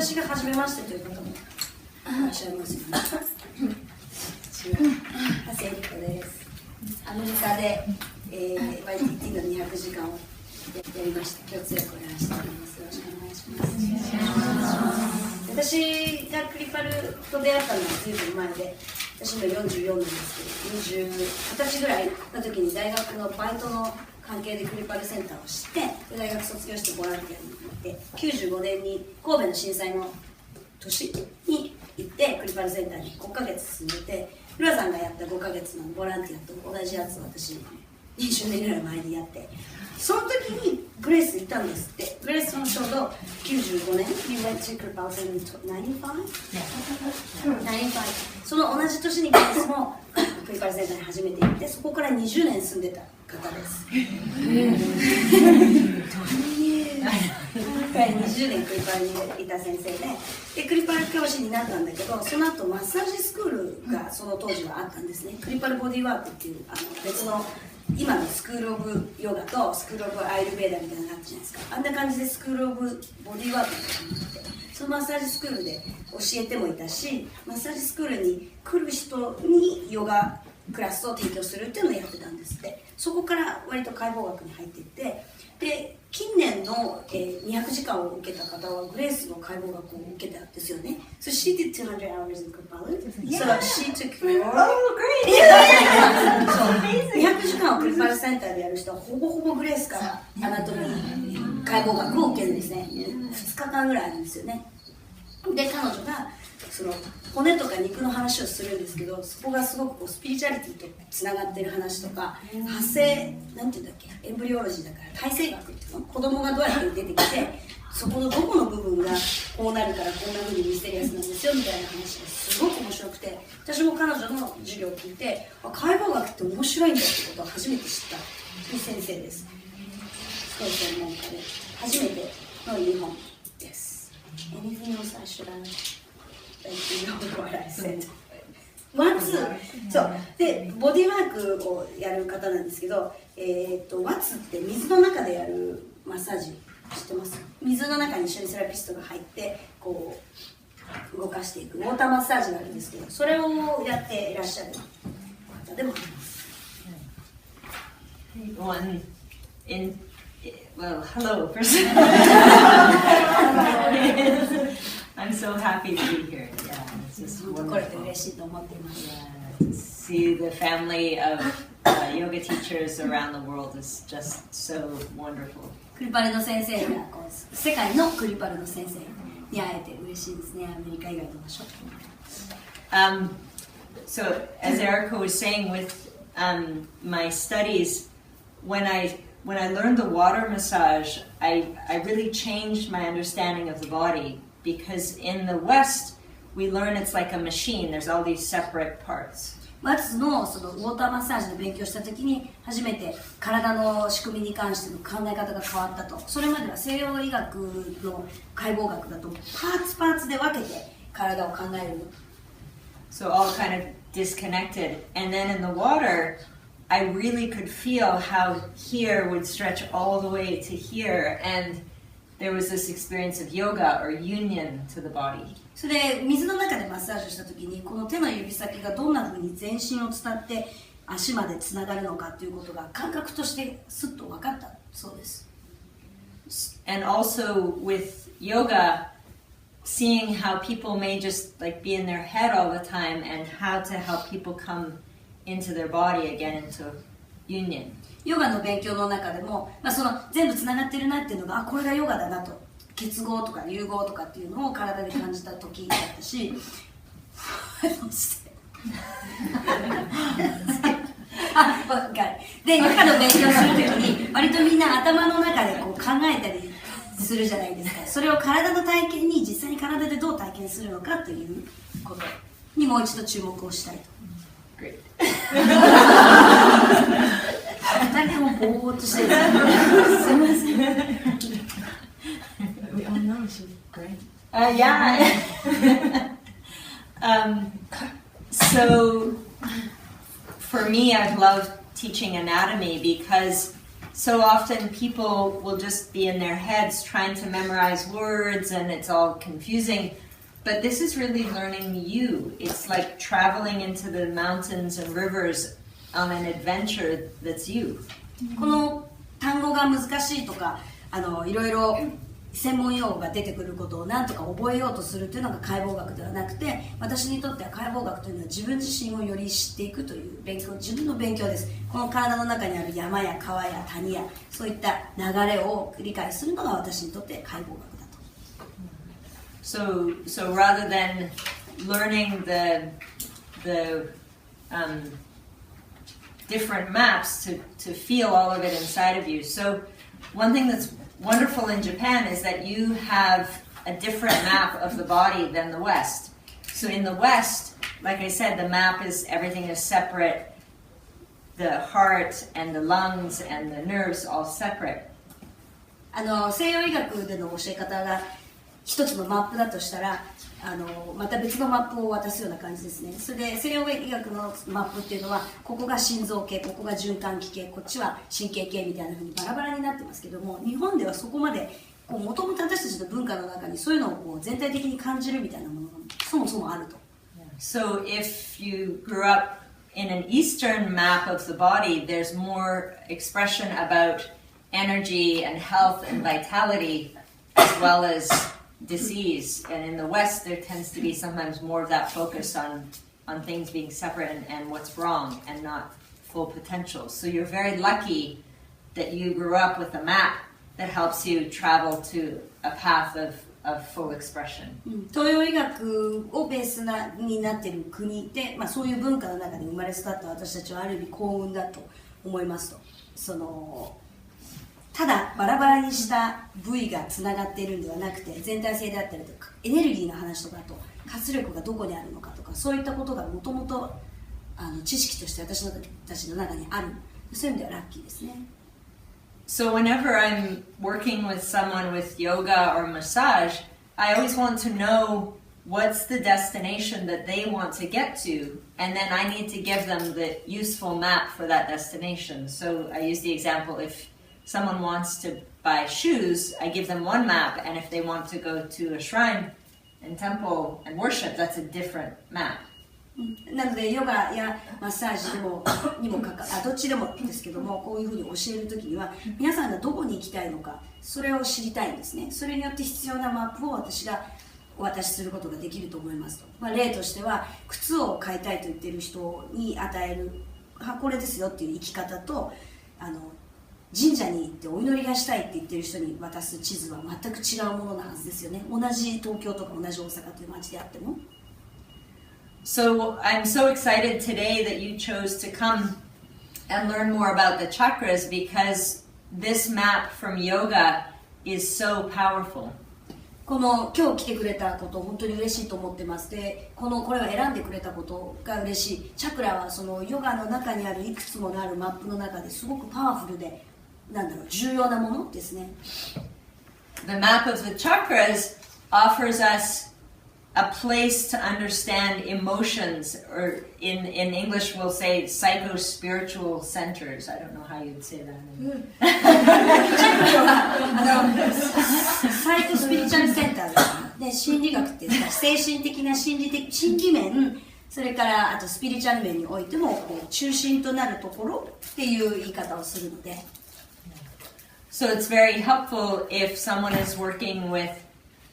私が初めましてという方もいらっしゃいますよね。長谷理子です。アメリカで、YTT の200時間をやりました。共通訳をやらせております。よろしくお願いします。私がクリパルと出会ったのは随分前で、私今44なんですけど、20歳ぐらいの時に大学のバイトの関係でクリパルセンターを知って、大学卒業してボランティアに行って、95年に神戸の震災の年に行ってクリパルセンターに5ヶ月住んでて、浦さんがやった5ヶ月のボランティアと同じやつを私20年ぐらい前にやって、その時にグレース行ったんですって。グレースもちょうど95年 You went to Cripple in 95? その同じ年にグレースもクリパルセンターに初めて行って、そこから20年住んでた方です。20年クリパルにいた先生で、クリパル教師になったんだけど、その後マッサージスクールがその当時はあったんですね。クリパルボディワークっていう別の今のスクールオブヨガとスクールオブアイルベーダみたいなのがあったじゃないですか。あんな感じでスクールオブボディワークみたいなのがあって、そのマッサージスクールで教えてもいたし、マッサージスクールに来る人にヨガクラスを提供するっていうのをやってたんですって。そこから割と解剖学に入っていって、で近年の、200時間を受けた方はグレースの解剖学を受けたんですよね。So she did 200 hours in Kripalu. So she took your... Oh, great! 200時間をクリパルセンターでやる人はほぼほぼグレースからアナトミー解剖学を受けるんですね。2日間ぐらいあるんですよね。で彼女がその骨とか肉の話をするんですけど、そこがすごくこうスピリチュアリティとつながっている話とか、発生なんていうんだっけ、エンブリオロジーだから体生学っていうの、子供がどうやって出てきて、そこのどこの部分がこうなるからこんな風にミステリアスなんですよみたいな話がすごく面白くて、私も彼女の授業を聞いて、解剖学って面白いんだってことを初めて知った先生です。すごい専門家で初めての日本です。Anything else I should add?ワツ、そうでボディワークをやる方なんですけど、ワツって水の中でやるマッサージ知ってます？水の中に一緒にセラピストが入ってこう動かしていくウォーターマッサージがあるんですけど、それをやっていらっしゃる方でもあります。Well, hello, first. I'm so happy to be here. Yeah, it's just wonderful. Yeah, to see the family of yoga teachers around the world is just so wonderful. クリパルの先生がこう世界のクリパルの先生に会えて嬉しいですね。アメリカ以外の場所。So as Erica was saying, with my studies, when I learned the water massage, I really changed my understanding of the body, because in the West, we learn it's like a machine. There's all these separate parts. ワツのそのウォーターマッサージの勉強した時に初めて体の仕組みに関しての考え方が変わったと。それまでは西洋医学の解剖学だとパーツで分けて体を考えるの。So all kind of disconnected. And then in the water, I really could feel how here would stretch all the way to here, and there was this experience of yoga or union to the body. それで水の中でマッサージをした時にこの手の指先がどんな風に全身を伝って足までつながるのかということが感覚としてスッと分かったそうです。And also with yoga, seeing how people may just like be in their head all the time, and how to help people come into their body again, into union. ヨガの勉強の中でも、その全部つながってるなっていうのが、これがヨガだなと、結合とか融合とかっていうのを体で感じた時だったしでヨガの勉強する時に割とみんな頭の中でこう考えたりするじゃないですか。それを体の体験に実際に体でどう体験するのかということにもう一度注目をしたいと。Great. 二人ともぼーっとしてる。すみません。Oh no, she's great. Yeah. So for me, I've loved teaching anatomy because so often people will just be in their heads trying to memorize words and it's all confusing. But this is really learning you. It's like traveling into the mountains and rivers on an adventure that's you. この単語が難しいとかいろいろ専門用語が出てくることを何とか覚えようとするというのが解剖学ではなくて、私にとっては解剖学というのは自分自身をより知っていくという勉強、自分の勉強です。この体の中にある山や川や谷やそういった流れを理解するのが私にとって解剖学だと。So rather than learning the different maps to feel all of it inside of you. So one thing that's wonderful in Japan is that you have a different map of the body than the West. So in the West, like I said, the map is everything is separate. The heart and the lungs and the nerves all separate. 西洋医学での教え方が一つのマップだとしたらまた別のマップを渡すような感じですね。それで西洋医学のマップっていうのはここが心臓系、ここが循環器系、こっちは神経系みたいな風にバラバラになってますけども、日本ではそこまでもともと私たちの文化の中にそういうのをこう全体的に感じるみたいなものがそもそもあると。So if you grew up in an Eastern map of the body, there's more expression about energy and health and vitality as well as disease, and in the West there tends to be sometimes more of that focus on things being separate and what's wrong and not full potential. So you're very lucky that you grew up with a map that helps you travel to a path of full expression. 東洋医学をベースになっている国で、そういう文化の中で生まれ育った私たちはある意味幸運だと思いますと。ただバラバラにした部位がつながっているんではなくて、全体性であったりとかエネルギーの話とかと活力がどこにあるのかとか、そういったことがもともと知識として私たちの中にある。そういう意味ではラッキーですね。So whenever I'm working with someone with yoga or massage, I always want to know what's the destination that they want to get to, and then I need to give them the useful map for that destination. So I use the example, if someone wants to buy shoes, I give them one map, and if they want to go to a shrine and temple and worship, that's a different map. なのでヨガやマッサージにもどっちでもですけども、こういうふうに教えるときには皆さんがどこに行きたいのか、それを知りたいんですね。それによって必要なマップを私がお渡しすることができると思いますと。例としては靴を買いたいと言っている人に与えるこれですよっていう生き方と、神社に行ってお祈りがしたいって言ってる人に渡す地図は全く違うものなはずですよね。同じ東京とか同じ大阪という街であっても。So I'm so excited today that you chose to come and learn more about the chakras, because this map from yoga is so powerful. 今日来てくれたこと本当に嬉しいと思ってます。で、これを選んでくれたことが嬉しい。チャクラはそのヨガの中にあるいくつものあるマップの中ですごくパワフルで、重要なものですね。The map of the chakras offers us a place to understand emotions, or in English we'll say psycho-spiritual centers. I don't know how you'd say that. チャクラはサイコスピリチュアルセンターで、心理学っていうか精神的な心理面、それからあとスピリチュアル面においても中心となるところっていう言い方をするので。So it's very helpful if someone is working with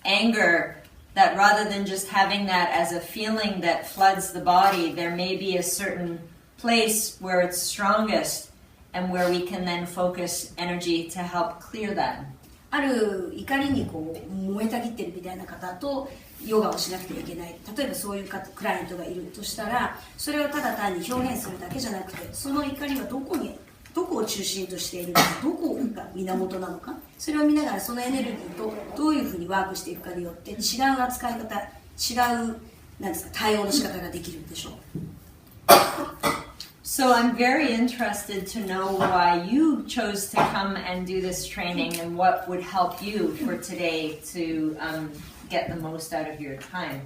anger, that rather than just having that as a feeling that floods the body, there may be a certain place where it's strongest and where we can then focus energy to help clear that. ある怒りに燃えたぎってるみたいな方とヨガをしなくてはいけない。例えばそういうクライアントがいるとしたら、それをただ単に表現するだけじゃなくて、その怒りはどこを中心としているのか、どこが源なのか、それを見ながらそのエネルギーとどういうふうにワークしていくかによって違う扱い方、違う対応の仕方ができるんでしょう。So I'm very interested to know why you chose to come and do this training, and what would help you for today to get the most out of your time.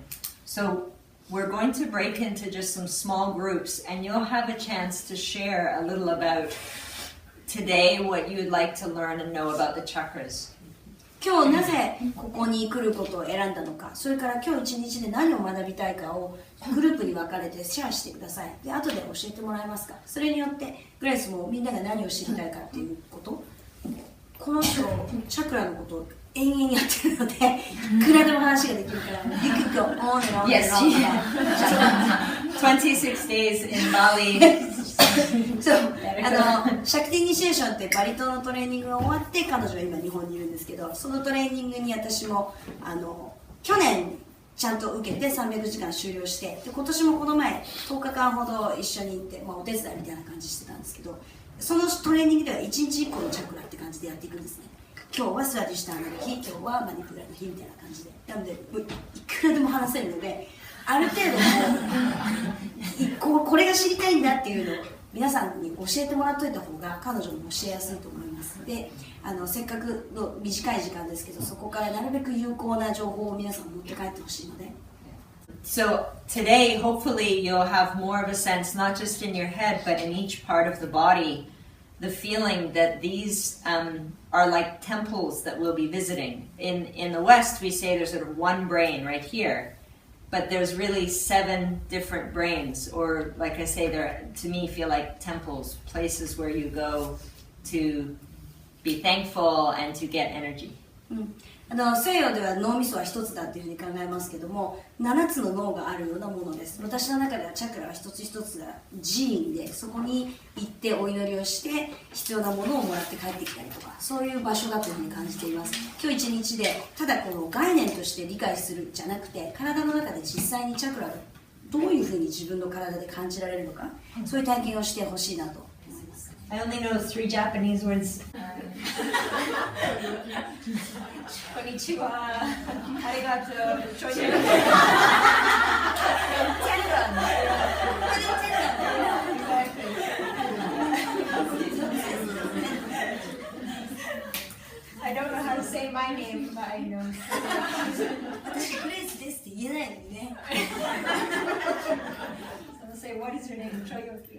So we're going to break into just some small groups, and you'll have a chance to share a little about today what you would like to learn and know about the chakras. 今日なぜここに来ることを選んだのか、それから今日一日で何を学びたいかをグループに分かれてシェアしてください。で、後で教えてもらえますか。それによってグレースもみんなが何を知りたいかっていうこと、この人チャクラのことを延々やってるので、いくらでも話ができるから、You could go on and on Yes, and on. 26 days in Bali. そう、シャクティイニシエーションってバリ島のトレーニングが終わって彼女は今日本にいるんですけど、そのトレーニングに私も去年ちゃんと受けて300時間終了して、で今年もこの前10日間ほど一緒に行って、お手伝いみたいな感じしてたんですけど、そのトレーニングでは1日1個のチャクラって感じでやっていくんですね。今日はスワディシュターの日、今日はマニプラの日みたいな感じで、なのでいくらでも話せるので、ある程度これが知りたいんだっていうのを皆さんに教えてもらっといた方が彼女も教えやすいと思います。で、せっかくの短い時間ですけど、そこからなるべく有効な情報を皆さん持って帰ってほしいので。So today, hopefully, you'll have more of a sense, not just in your head, but in each part of the body, the feeling that these are like temples that we'll be visiting. In the West, we say there's sort of one brain right here, but there's really 7 different brains, or like I say, they're, to me, feel like temples, places where you go to be thankful and to get energy. 西洋では脳みそは一つだというふうに考えますけども、7つの脳があるようなものです。私の中ではチャクラは一つ一つが寺院で、そこに行ってお祈りをして必要なものをもらって帰ってきたりとか、そういう場所だというふうに感じています。今日一日でただこの概念として理解するじゃなくて、体の中で実際にチャクラがどういうふうに自分の体で感じられるのか、そういう体験をしてほしいなと思います。I only know 3 Japanese words. こんにちは。ありがとう。ちょいI don't know how to say my name, but I know. 私グレースですって言えないのにね。So I'll say, what is your name? ちょいよき。